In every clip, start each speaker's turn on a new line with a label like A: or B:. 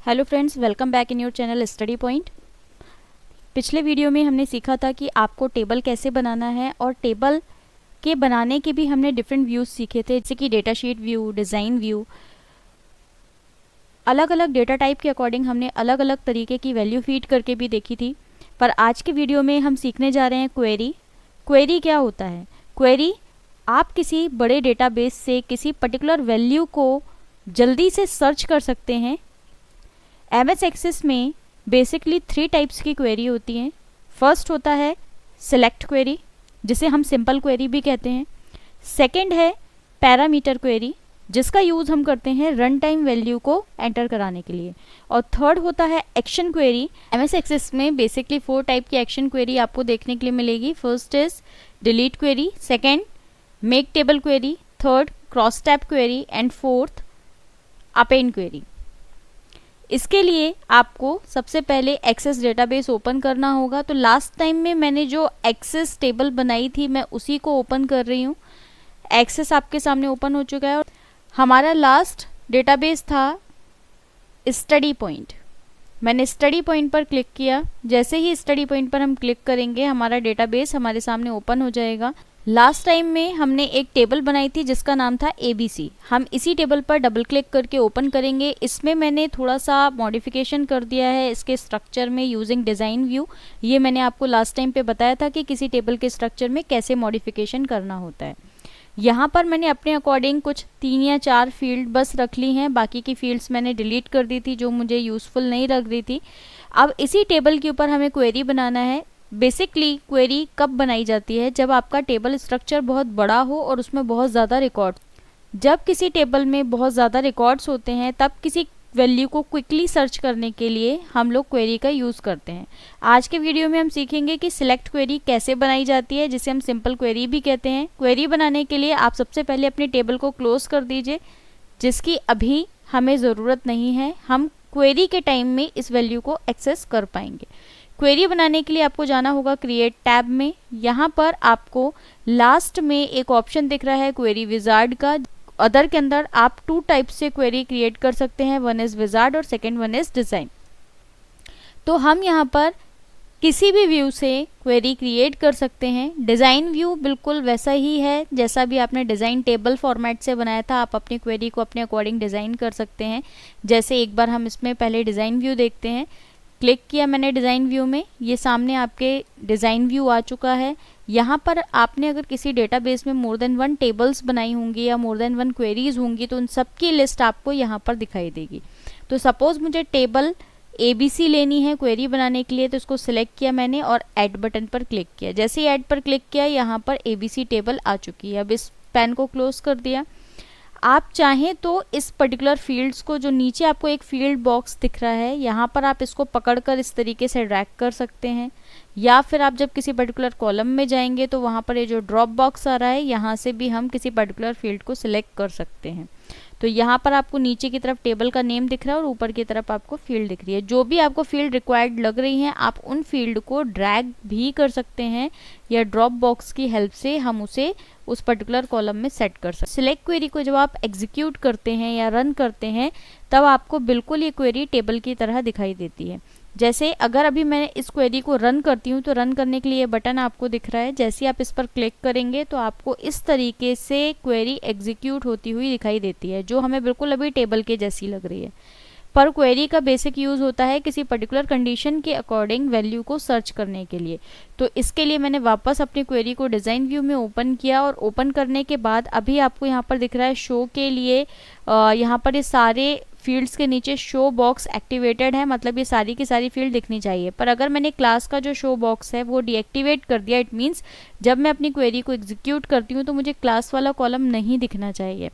A: Hello friends, welcome back in your channel study point. पिछले video में हमने सीखा था कि आपको टेबल कैसे बनाना है और टेबल के बनाने के भी हमने डिफरेंट व्यूज़ सीखे थे, जैसे कि data sheet view, design view. अलग अलग डेटा टाइप के अकॉर्डिंग हमने अलग अलग तरीके की वैल्यू फीड करके भी देखी थी। पर आज के वीडियो में हम सीखने जा रहे हैं क्वेरी। क्वेरी क्या होता है? क्वेरी, आप किसी बड़े डेटाबेस से किसी पर्टिकुलर वैल्यू को जल्दी से सर्च कर सकते हैं। एमएस एक्सेस में बेसिकली 3 टाइप्स की क्वेरी होती हैं। फर्स्ट होता है सिलेक्ट क्वेरी, जिसे हम सिंपल क्वेरी भी कहते हैं। सेकंड है पैरामीटर क्वेरी, जिसका यूज़ हम करते हैं रन टाइम वैल्यू को एंटर कराने के लिए। और थर्ड होता है एक्शन क्वेरी। एमएस एक्सेस में बेसिकली 4 टाइप की एक्शन क्वेरी आपको देखने के लिए मिलेगी। First is delete query, second make table query, third cross tab query and fourth append query. इसके लिए आपको सबसे पहले एक्सेस डेटाबेस ओपन करना होगा। तो लास्ट टाइम में मैंने जो एक्सेस टेबल बनाई थी मैं उसी को ओपन कर रही हूँ। एक्सेस आपके सामने ओपन हो चुका है और हमारा लास्ट डेटाबेस था स्टडी पॉइंट। मैंने स्टडी पॉइंट पर क्लिक किया। जैसे ही स्टडी पॉइंट पर हम क्लिक करेंगे हमारा डेटाबेस हमारे सामने ओपन हो जाएगा। लास्ट टाइम में हमने एक टेबल बनाई थी जिसका नाम था ABC। हम इसी टेबल पर डबल क्लिक करके ओपन करेंगे। इसमें मैंने थोड़ा सा मॉडिफिकेशन कर दिया है इसके स्ट्रक्चर में यूजिंग डिज़ाइन व्यू। ये मैंने आपको लास्ट टाइम पे बताया था कि किसी टेबल के स्ट्रक्चर में कैसे मॉडिफिकेशन करना होता है। यहाँ पर मैंने अपने अकॉर्डिंग कुछ 3 या 4 फील्ड बस रख ली हैं। बाकी की फील्ड्स मैंने डिलीट कर दी थी जो मुझे यूज़फुल नहीं लग रही थी। अब इसी टेबल के ऊपर हमें क्वेरी बनाना है। बेसिकली क्वेरी कब बनाई जाती है? जब आपका टेबल स्ट्रक्चर बहुत बड़ा हो और उसमें बहुत ज़्यादा रिकॉर्ड। जब किसी टेबल में बहुत ज़्यादा रिकॉर्ड्स होते हैं तब किसी वैल्यू को क्विकली सर्च करने के लिए हम लोग क्वेरी का यूज़ करते हैं। आज के वीडियो में हम सीखेंगे कि सिलेक्ट क्वेरी कैसे बनाई जाती है, जिसे हम सिंपल क्वेरी भी कहते हैं। क्वेरी बनाने के लिए आप सबसे पहले अपने टेबल को क्लोज कर दीजिए, जिसकी अभी हमें ज़रूरत नहीं है। हम क्वेरी के टाइम में इस वैल्यू को एक्सेस कर पाएंगे। क्वेरी बनाने के लिए आपको जाना होगा क्रिएट टैब में। यहाँ पर आपको लास्ट में एक ऑप्शन दिख रहा है क्वेरी विजार्ड का। अदर के अंदर आप 2 टाइप से क्वेरी क्रिएट कर सकते हैं, वन इज विजार्ड और सेकेंड वन इज डिज़ाइन। तो हम यहाँ पर किसी भी व्यू से क्वेरी क्रिएट कर सकते हैं। डिज़ाइन व्यू बिल्कुल वैसा ही है जैसा भी आपने डिज़ाइन टेबल फॉर्मेट से बनाया था। आप अपनी क्वेरी को अपने अकॉर्डिंग डिज़ाइन कर सकते हैं। जैसे एक बार हम इसमें पहले डिज़ाइन व्यू देखते हैं। क्लिक किया मैंने डिज़ाइन व्यू में, ये सामने आपके डिज़ाइन व्यू आ चुका है। यहाँ पर आपने अगर किसी डेटाबेस में मोर देन 1 टेबल्स बनाई होंगी या मोर देन 1 क्वेरीज होंगी तो उन सब की लिस्ट आपको यहाँ पर दिखाई देगी। तो सपोज़ मुझे टेबल ABC लेनी है क्वेरी बनाने के लिए, तो इसको सिलेक्ट किया मैंने और ऐड बटन पर क्लिक किया। जैसे ही ऐड पर क्लिक किया यहाँ पर ABC टेबल आ चुकी है। अब इस पेन को क्लोज कर दिया। आप चाहें तो इस पर्टिकुलर फील्ड्स को, जो नीचे आपको एक फील्ड बॉक्स दिख रहा है, यहाँ पर आप इसको पकड़कर इस तरीके से ड्रैग कर सकते हैं। या फिर आप जब किसी पर्टिकुलर कॉलम में जाएंगे तो वहाँ पर ये जो ड्रॉप बॉक्स आ रहा है यहाँ से भी हम किसी पर्टिकुलर फील्ड को सिलेक्ट कर सकते हैं। तो यहाँ पर आपको नीचे की तरफ टेबल का नेम दिख रहा है और ऊपर की तरफ आपको फील्ड दिख रही है। जो भी आपको फील्ड रिक्वायर्ड लग रही हैं आप उन फील्ड को ड्रैग भी कर सकते हैं या ड्रॉप बॉक्स की हेल्प से हम उसे उस पर्टिकुलर कॉलम में सेट कर सकते हैं। सिलेक्ट क्वेरी को जब आप एग्जीक्यूट करते हैं या रन करते हैं तब आपको बिल्कुल ये क्वेरी टेबल की तरह दिखाई देती है। जैसे अगर अभी मैं इस क्वेरी को रन करती हूँ तो रन करने के लिए ये बटन आपको दिख रहा है। जैसे आप इस पर क्लिक करेंगे तो आपको इस तरीके से क्वेरी एग्जीक्यूट होती हुई दिखाई देती है, जो हमें बिल्कुल अभी टेबल के जैसी लग रही है। पर क्वेरी का बेसिक यूज़ होता है किसी पर्टिकुलर कंडीशन के अकॉर्डिंग वैल्यू को सर्च करने के लिए। तो इसके लिए मैंने वापस अपनी क्वेरी को डिज़ाइन व्यू में ओपन किया और ओपन करने के बाद अभी आपको यहाँ पर दिख रहा है शो के लिए यहाँ पर ये सारे फील्ड्स के नीचे शो बॉक्स एक्टिवेटेड है, मतलब ये सारी की सारी फील्ड दिखनी चाहिए। पर अगर मैंने क्लास का जो शो बॉक्स है वो डीएक्टिवेट कर दिया, इट मीन्स जब मैं अपनी क्वेरी को एग्जीक्यूट करती हूँ तो मुझे क्लास वाला कॉलम नहीं दिखना चाहिए।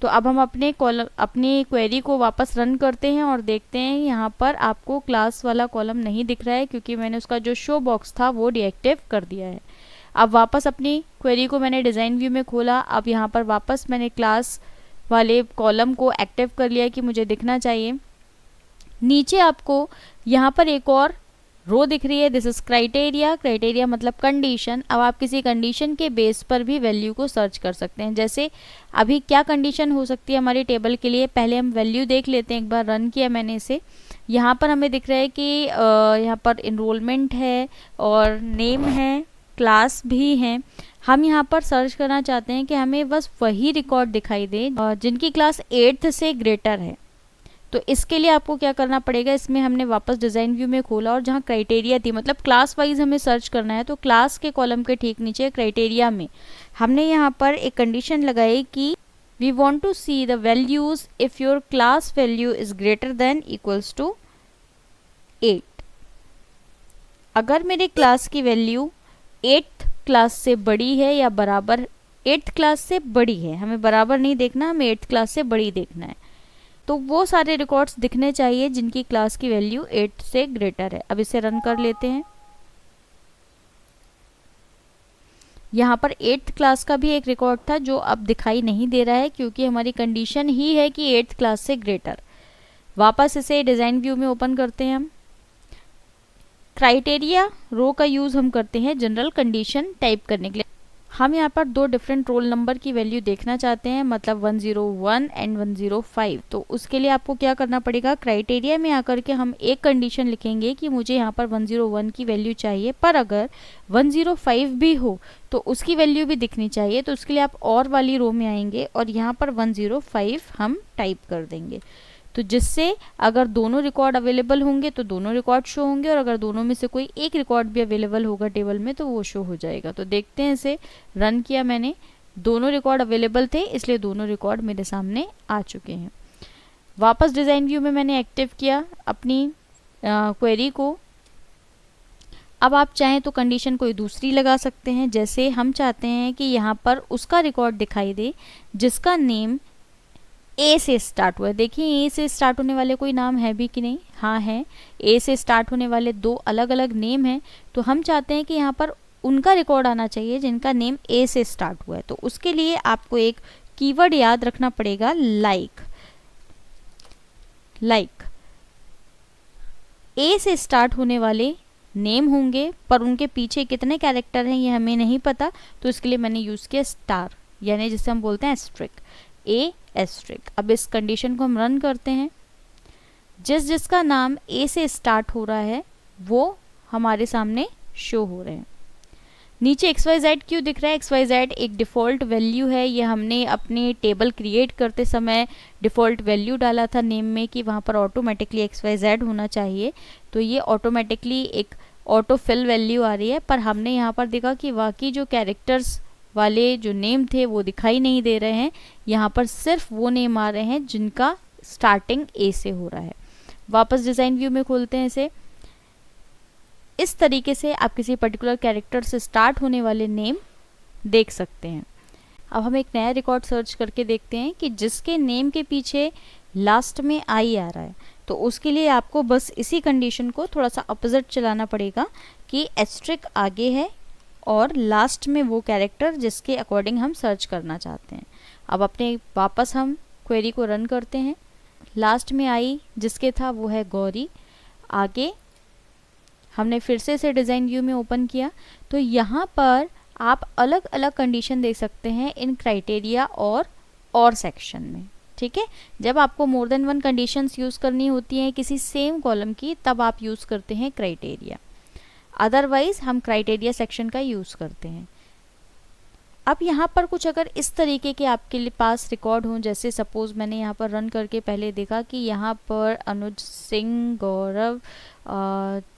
A: तो अब हम अपनी क्वेरी को वापस रन करते हैं और देखते हैं यहाँ पर आपको क्लास वाला कॉलम नहीं दिख रहा है क्योंकि मैंने उसका जो शो बॉक्स था वो डीएक्टिव कर दिया है। अब वापस अपनी क्वेरी को मैंने डिज़ाइन व्यू में खोला। अब यहाँ पर वापस मैंने क्लास वाले कॉलम को एक्टिव कर लिया कि मुझे दिखना चाहिए। नीचे आपको यहाँ पर एक और रो दिख रही है, दिस इज क्राइटेरिया। क्राइटेरिया मतलब कंडीशन। अब आप किसी कंडीशन के बेस पर भी वैल्यू को सर्च कर सकते हैं। जैसे अभी क्या कंडीशन हो सकती है हमारी टेबल के लिए, पहले हम वैल्यू देख लेते हैं। एक बार रन किया मैंने इसे। यहाँ पर हमें दिख रहा है कि यहाँ पर इनरोलमेंट है और नेम है, क्लास भी है। हम यहाँ पर सर्च करना चाहते हैं कि हमें बस वही रिकॉर्ड दिखाई दे जिनकी क्लास 8th से ग्रेटर है। तो इसके लिए आपको क्या करना पड़ेगा, इसमें हमने वापस डिज़ाइन व्यू में खोला और जहाँ क्राइटेरिया थी, मतलब क्लास वाइज हमें सर्च करना है, तो क्लास के कॉलम के ठीक नीचे क्राइटेरिया में हमने यहाँ पर एक कंडीशन लगाई कि we want to see the values if your class value is greater than equals to 8। अगर मेरे क्लास की वैल्यू 8th क्लास से बड़ी है या बराबर 8th क्लास से बड़ी है, हमें बराबर नहीं देखना, हमें 8th क्लास से बड़ी देखना है, तो वो सारे रिकॉर्ड्स दिखने चाहिए जिनकी क्लास की वैल्यू 8 से ग्रेटर है। अब इसे रन कर लेते हैं। यहाँ पर 8th क्लास का भी एक रिकॉर्ड था जो अब दिखाई नहीं दे रहा है क्योंकि हमारी कंडीशन ही है कि 8th क्लास से ग्रेटर। वापस इसे डिज़ाइन व्यू में ओपन करते हैं। हम क्राइटेरिया रो का यूज़ हम करते हैं जनरल कंडीशन टाइप करने के लिए। हम यहाँ पर दो डिफरेंट रोल नंबर की वैल्यू देखना चाहते हैं, मतलब 101 एंड 105। तो उसके लिए आपको क्या करना पड़ेगा, क्राइटेरिया में आकर के हम एक कंडीशन लिखेंगे कि मुझे यहाँ पर 101 की वैल्यू चाहिए, पर अगर 105 भी हो तो उसकी वैल्यू भी दिखनी चाहिए। तो उसके लिए आप और वाली रो में आएंगे और यहाँ पर 105 हम टाइप कर देंगे, तो जिससे अगर दोनों रिकॉर्ड अवेलेबल होंगे तो दोनों रिकॉर्ड शो होंगे और अगर दोनों में से कोई एक रिकॉर्ड भी अवेलेबल होगा टेबल में तो वो शो हो जाएगा। तो देखते हैं, इसे रन किया मैंने, दोनों रिकॉर्ड अवेलेबल थे इसलिए दोनों रिकॉर्ड मेरे सामने आ चुके हैं। वापस डिज़ाइन व्यू में मैंने एक्टिव किया अपनी क्वेरी को। अब आप चाहें तो कंडीशन कोई दूसरी लगा सकते हैं, जैसे हम चाहते हैं कि यहाँ पर उसका रिकॉर्ड दिखाई दे जिसका नेम ए से स्टार्ट हुआ है। देखिए ए से स्टार्ट होने वाले कोई नाम है भी कि नहीं, हाँ है। ए से स्टार्ट होने वाले दो अलग अलग नेम हैं, तो हम चाहते हैं कि यहाँ पर उनका रिकॉर्ड आना चाहिए जिनका नेम ए से स्टार्ट हुआ है। तो उसके लिए आपको एक कीवर्ड याद रखना पड़ेगा, लाइक। ए से स्टार्ट होने वाले नेम होंगे पर उनके पीछे कितने कैरेक्टर हैं ये हमें नहीं पता, तो इसके लिए मैंने यूज़ किया स्टार, यानी जिसे हम बोलते हैं एस्ट्रिक, ए एस्ट्रिक। अब इस कंडीशन को हम रन करते हैं। जिसका नाम ए से स्टार्ट हो रहा है वो हमारे सामने शो हो रहे हैं। नीचे XYZ क्यों दिख रहा है, XYZ एक डिफ़ॉल्ट वैल्यू है, ये हमने अपने टेबल क्रिएट करते समय डिफ़ॉल्ट वैल्यू डाला था नेम में कि वहाँ पर ऑटोमेटिकली XYZ होना चाहिए, तो ये ऑटोमेटिकली एक ऑटो फिल वैल्यू आ रही है। पर हमने यहाँ पर देखा कि वाकई जो कैरेक्टर्स वाले जो नेम थे वो दिखाई नहीं दे रहे हैं, यहाँ पर सिर्फ वो नेम आ रहे हैं जिनका स्टार्टिंग ए से हो रहा है। वापस डिज़ाइन व्यू में खोलते हैं इसे। इस तरीके से आप किसी पर्टिकुलर कैरेक्टर से स्टार्ट होने वाले नेम देख सकते हैं। अब हम एक नया रिकॉर्ड सर्च करके देखते हैं कि जिसके नेम के पीछे लास्ट में आई आ रहा है, तो उसके लिए आपको बस इसी कंडीशन को थोड़ा सा अपोजिट चलाना पड़ेगा कि एस्ट्रिक आगे है और लास्ट में वो कैरेक्टर जिसके अकॉर्डिंग हम सर्च करना चाहते हैं। अब अपने वापस हम क्वेरी को रन करते हैं। लास्ट में आई जिसके था वो है गौरी। आगे हमने फिर से इसे डिज़ाइन व्यू में ओपन किया, तो यहाँ पर आप अलग अलग कंडीशन देख सकते हैं इन क्राइटेरिया और सेक्शन में। ठीक है, जब आपको more than one conditions use करनी होती हैं किसी सेम कॉलम की, तब आप यूज़ करते हैं क्राइटेरिया, अदरवाइज हम क्राइटेरिया सेक्शन का यूज़ करते हैं। अब यहाँ पर कुछ अगर इस तरीके के आपके पास रिकॉर्ड हों, जैसे सपोज़ मैंने यहाँ पर रन करके पहले देखा कि यहाँ पर अनुज सिंह, गौरव,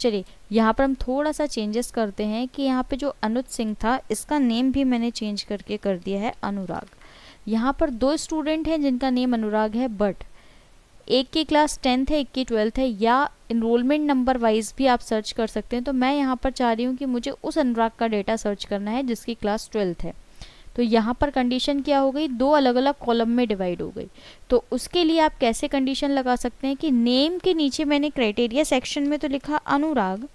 A: चलिए यहाँ पर हम थोड़ा सा चेंजेस करते हैं कि यहाँ पे जो अनुज सिंह था इसका नेम भी मैंने चेंज करके कर दिया है अनुराग। यहाँ पर दो स्टूडेंट हैं जिनका नेम अनुराग है, बट एक की क्लास 10th है, एक की 12th है, या इनरोलमेंट नंबर वाइज भी आप सर्च कर सकते हैं। तो मैं यहाँ पर चाह रही हूँ कि मुझे उस अनुराग का डेटा सर्च करना है जिसकी क्लास 12th है। तो यहाँ पर कंडीशन क्या हो गई, दो अलग अलग कॉलम में डिवाइड हो गई। तो उसके लिए आप कैसे कंडीशन लगा सकते हैं कि नेम के नीचे मैंने क्राइटेरिया सेक्शन में तो लिखा अनुराग,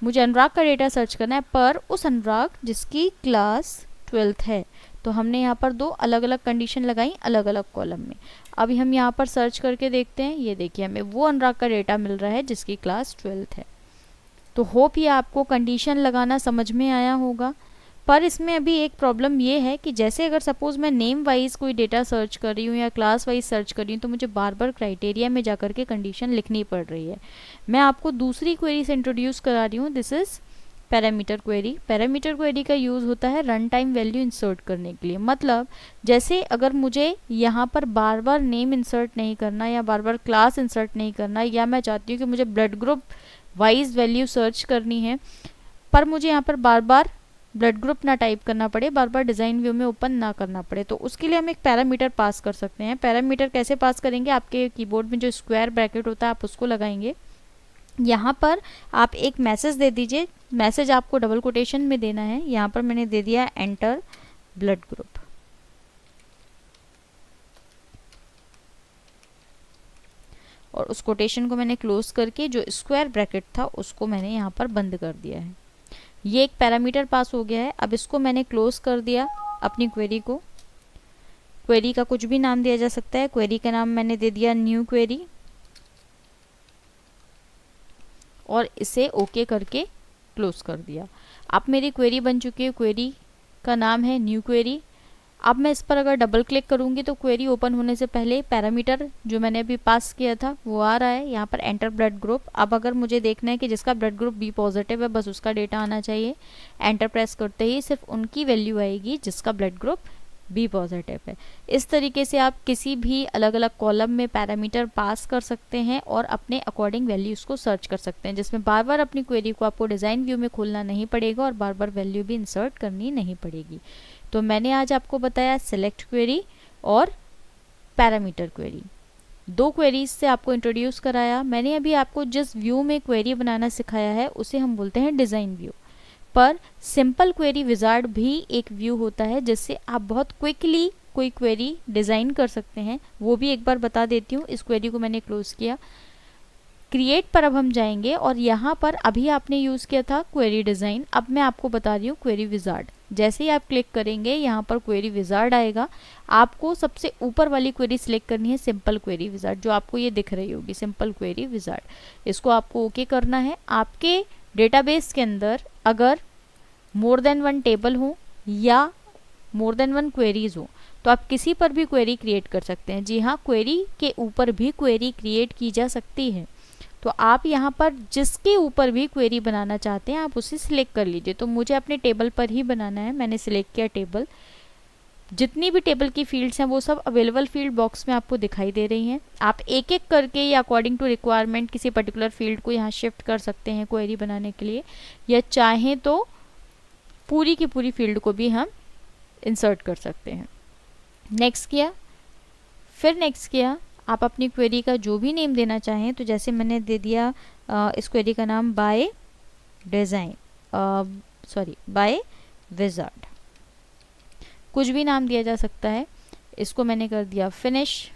A: मुझे अनुराग का डेटा सर्च करना है, पर उस अनुराग जिसकी क्लास 12th है। तो हमने यहाँ पर दो अलग अलग कंडीशन लगाई अलग अलग कॉलम में। अभी हम यहाँ पर सर्च करके देखते हैं, ये देखिए हमें वो अनुराग का डेटा मिल रहा है जिसकी क्लास 12th है। तो होप ये आपको कंडीशन लगाना समझ में आया होगा। पर इसमें अभी एक प्रॉब्लम ये है कि जैसे अगर सपोज मैं नेम वाइज कोई डेटा सर्च कर रही हूँ या क्लास वाइज सर्च कर रही हूँ तो मुझे बार बार क्राइटेरिया में जाकर के कंडीशन लिखनी पड़ रही है। मैं आपको दूसरी क्वेरी से इंट्रोड्यूस करा रही हूँ, this is parameter query. Parameter query का यूज़ होता है रन टाइम वैल्यू इंसर्ट करने के लिए। मतलब जैसे अगर मुझे यहाँ पर बार बार नेम इंसर्ट नहीं करना या बार बार क्लास इंसर्ट नहीं करना, या मैं चाहती हूँ कि मुझे blood group wise value search करनी है पर मुझे यहाँ पर बार बार ब्लड ग्रुप ना टाइप करना पड़े, बार बार डिज़ाइन व्यू में ओपन ना करना पड़े, तो उसके लिए हम एक पैरामीटर पास कर सकते हैं। पैरामीटर कैसे पास करेंगे, आपके कीबोर्ड में जो स्क्वायर ब्रैकेट होता है आप उसको लगाएंगे। यहाँ पर आप एक मैसेज दे दीजिए, मैसेज आपको डबल कोटेशन में देना है। यहाँ पर मैंने दे दिया एंटर ब्लड ग्रुप। और उस कोटेशन को मैंने क्लोज करके जो स्क्वायर ब्रैकेट था उसको मैंने यहाँ पर बंद कर दिया है। ये एक पैरामीटर पास हो गया है। अब इसको मैंने क्लोज कर दिया अपनी क्वेरी को। क्वेरी का कुछ भी नाम दिया जा सकता है। क्वेरी का नाम मैंने दे दिया न्यू क्वेरी और इसे ओके करके क्लोज कर दिया। अब मेरी क्वेरी बन चुकी है। क्वेरी का नाम है न्यू क्वेरी। अब मैं इस पर अगर डबल क्लिक करूंगी तो क्वेरी ओपन होने से पहले पैरामीटर जो मैंने अभी पास किया था वो आ रहा है। यहाँ पर एंटर ब्लड ग्रुप। अब अगर मुझे देखना है कि जिसका ब्लड ग्रुप बी पॉजिटिव है बस उसका डेटा आना चाहिए, एंटर प्रेस करते ही सिर्फ उनकी वैल्यू आएगी जिसका ब्लड ग्रुप बी पॉजिटिव है। इस तरीके से आप किसी भी अलग अलग कॉलम में पैरामीटर पास कर सकते हैं और अपने अकॉर्डिंग वैल्यूज़ को सर्च कर सकते हैं, जिसमें बार बार अपनी क्वेरी को आपको डिज़ाइन व्यू में खोलना नहीं पड़ेगा और बार बार वैल्यू भी इंसर्ट करनी नहीं पड़ेगी। तो मैंने आज आपको बताया सेलेक्ट क्वेरी और पैरामीटर क्वेरी। दो क्वेरीज से आपको इंट्रोड्यूस कराया। मैंने अभी आपको जिस व्यू में क्वेरी बनाना सिखाया है उसे हम बोलते हैं डिज़ाइन व्यू। पर सिंपल क्वेरी विजार्ड भी एक व्यू होता है जिससे आप बहुत क्विकली कोई क्वेरी डिज़ाइन कर सकते हैं। वो भी एक बार बता देती हूँ। इस क्वेरी को मैंने क्लोज किया। क्रिएट पर अब हम जाएंगे और यहाँ पर अभी आपने यूज़ किया था क्वेरी डिज़ाइन। अब मैं आपको बता रही हूँ क्वेरी विजार्ड। जैसे ही आप क्लिक करेंगे यहाँ पर क्वेरी विजार्ड आएगा। आपको सबसे ऊपर वाली क्वेरी सिलेक्ट करनी है, सिंपल क्वेरी विजार्ड, जो आपको ये दिख रही होगी, सिंपल क्वेरी विजार्ड। इसको आपको ओके करना है। आपके डेटाबेस के अंदर अगर मोर देन वन टेबल हो या मोर देन वन क्वेरीज हो तो आप किसी पर भी क्वेरी क्रिएट कर सकते हैं। जी हाँ, क्वेरी के ऊपर भी क्वेरी क्रिएट की जा सकती है। तो आप यहाँ पर जिसके ऊपर भी क्वेरी बनाना चाहते हैं आप उसे सिलेक्ट कर लीजिए। तो मुझे अपने टेबल पर ही बनाना है, मैंने सिलेक्ट किया टेबल। जितनी भी टेबल की फील्ड्स हैं वो सब अवेलेबल फील्ड बॉक्स में आपको दिखाई दे रही हैं। आप एक एक करके या अकॉर्डिंग टू रिक्वायरमेंट किसी पर्टिकुलर फील्ड को यहाँ शिफ्ट कर सकते हैं क्वेरी बनाने के लिए, या चाहें तो पूरी की पूरी फील्ड को भी हम इंसर्ट कर सकते हैं। नेक्स्ट किया, फिर नेक्स्ट किया। आप अपनी क्वेरी का जो भी नेम देना चाहें, तो जैसे मैंने दे दिया इस क्वेरी का नाम बाय डिज़ाइन, बाय विजार्ड, कुछ भी नाम दिया जा सकता है। इसको मैंने कर दिया फिनिश।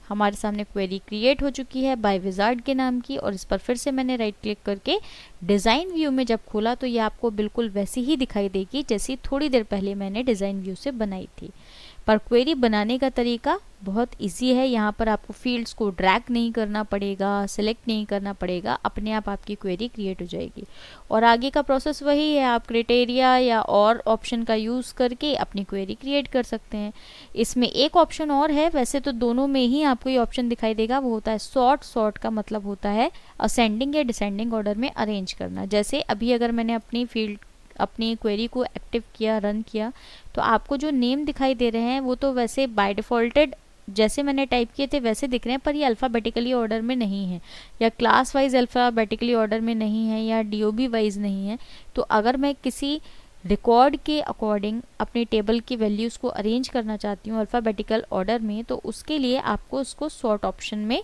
A: हमारे सामने क्वेरी क्रिएट हो चुकी है बाय विजार्ड के नाम की। और इस पर फिर से मैंने राइट क्लिक करके डिज़ाइन व्यू में जब खोला तो ये आपको बिल्कुल वैसी ही दिखाई देगी जैसी थोड़ी देर पहले मैंने डिज़ाइन व्यू से बनाई थी। पर क्वेरी बनाने का तरीका बहुत इजी है। यहाँ पर आपको फील्ड्स को ड्रैग नहीं करना पड़ेगा, सिलेक्ट नहीं करना पड़ेगा, अपने आप आपकी क्वेरी क्रिएट हो जाएगी। और आगे का प्रोसेस वही है, आप क्राइटेरिया या और ऑप्शन का यूज़ करके अपनी क्वेरी क्रिएट कर सकते हैं। इसमें एक ऑप्शन और है, वैसे तो दोनों में ही आपको ये ऑप्शन दिखाई देगा, वो होता है सॉर्ट। सॉर्ट का मतलब होता है असेंडिंग या डिसेंडिंग ऑर्डर में अरेंज करना। जैसे अभी अगर मैंने अपनी क्वेरी को एक्टिव किया, रन किया, तो आपको जो नेम दिखाई दे रहे हैं वो तो वैसे बाय डिफ़ॉल्टेड जैसे मैंने टाइप किए थे वैसे दिख रहे हैं, पर ये अल्फ़ाबेटिकली ऑर्डर में नहीं है, या क्लास वाइज अल्फ़ाबेटिकली ऑर्डर में नहीं है, या डीओबी वाइज नहीं है। तो अगर मैं किसी रिकॉर्ड के अकॉर्डिंग अपने टेबल की वैल्यूज़ को अरेंज करना चाहती हूँ अल्फ़ाबेटिकल ऑर्डर में, तो उसके लिए आपको उसको सॉर्ट ऑप्शन में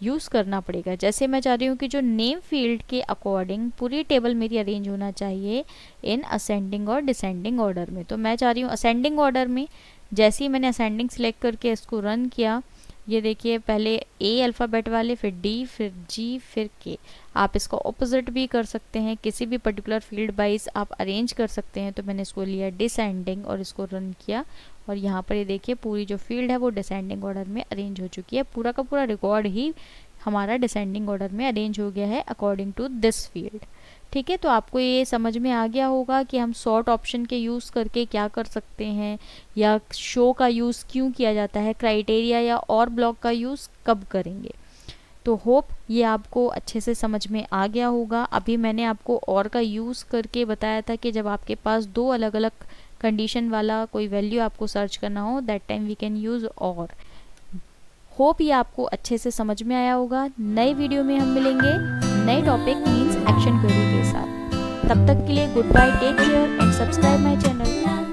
A: यूज़ करना पड़ेगा। जैसे मैं चाह रही हूँ कि जो नेम फील्ड के अकॉर्डिंग पूरी टेबल मेरी अरेंज होना चाहिए इन असेंडिंग और डिसेंडिंग ऑर्डर में, तो मैं चाह रही हूँ असेंडिंग ऑर्डर में। जैसे ही मैंने असेंडिंग सेलेक्ट करके इसको रन किया, ये देखिए पहले ए अल्फ़ाबेट वाले, फिर डी, फिर जी, फिर के। आप इसका ऑपोजिट भी कर सकते हैं, किसी भी पर्टिकुलर फील्ड वाइज आप अरेंज कर सकते हैं। तो मैंने इसको लिया डिसेंडिंग और इसको रन किया, और यहाँ पर ये देखिए पूरी जो फील्ड है वो डिसेंडिंग ऑर्डर में अरेंज हो चुकी है। पूरा का पूरा रिकॉर्ड ही हमारा डिसेंडिंग ऑर्डर में अरेंज हो गया है अकॉर्डिंग टू दिस फील्ड। ठीक है, तो आपको ये समझ में आ गया होगा कि हम सॉर्ट ऑप्शन के यूज़ करके क्या कर सकते हैं, या शो का यूज़ क्यों किया जाता है, क्राइटेरिया या और ब्लॉक का यूज़ कब करेंगे। तो होप ये आपको अच्छे से समझ में आ गया होगा। अभी मैंने आपको और का यूज़ करके बताया था कि जब आपके पास दो अलग अलग कंडीशन वाला कोई वैल्यू आपको सर्च करना हो, that time we can use और। होप ये आपको अच्छे से समझ में आया होगा। नए वीडियो में हम मिलेंगे नए टॉपिक मीन्स एक्शन क्वेरी के साथ। तब तक के लिए goodbye, take care and subscribe my channel.